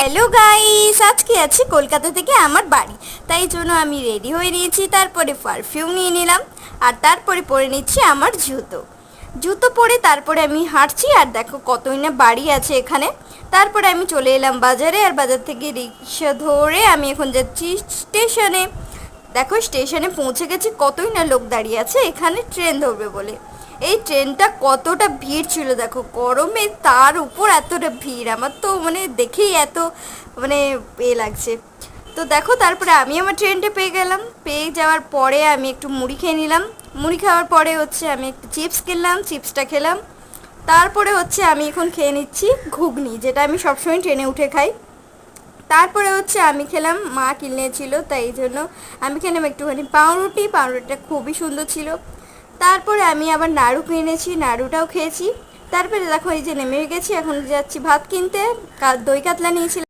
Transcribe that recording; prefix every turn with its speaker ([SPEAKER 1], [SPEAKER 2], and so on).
[SPEAKER 1] Hello guys, আজকে আছি কলকাতা থেকে আমার বাড়ি। তাই জন্য আমি রেডি হয়ে নিয়েছি, তারপরে পারফিউম নিয়ে নিলাম, আর তারপরে পরে নিচ্ছি আমার জুতো। জুতো পরে তারপরে আমি হাঁটছি, আর দেখো কতই না বাড়ি আছে এখানে। তারপরে আমি চলে এলাম বাজারে, আর বাজার থেকে রিক্সা ধরে আমি এখন যাচ্ছি স্টেশনে। দেখো স্টেশনে পৌঁছে গেছি, কতই না লোক দাঁড়িয়ে আছে এখানে ট্রেন ধরবে বলে। এই ট্রেনটা কতটা ভিড় ছিল দেখো, গরমে তার উপর এতটা ভিড়, আমার তো মানে দেখেই এত মানে লাগছে। তো দেখো তারপরে আমি আমার ট্রেনটা পেয়ে গেলাম, পেয়ে যাওয়ার পরে আমি একটু মুড়ি খেয়ে নিলাম। মুড়ি খাওয়ার পরে হচ্ছে আমি একটু চিপস কিনলাম, চিপসটা খেলাম। তারপরে হচ্ছে আমি এখন খেয়ে নিচ্ছি ঘুগনি, যেটা আমি সবসময় ট্রেনে উঠে খাই। তারপরে হচ্ছে আমি খেলাম, মা কিনেছিল তাই জন্য আমি খেলাম একটুখানি পাউরুটি, পাউরুটিটা খুবই সুন্দর ছিল। তারপরে আমি আবার নাড়ু কিনেছি, নাড়ুটাও খেয়েছি। তারপরে দেখো এই যে নেমে গেছি, এখন যাচ্ছি ভাত কিনতে। দই কাতলা নিয়েছিলাম।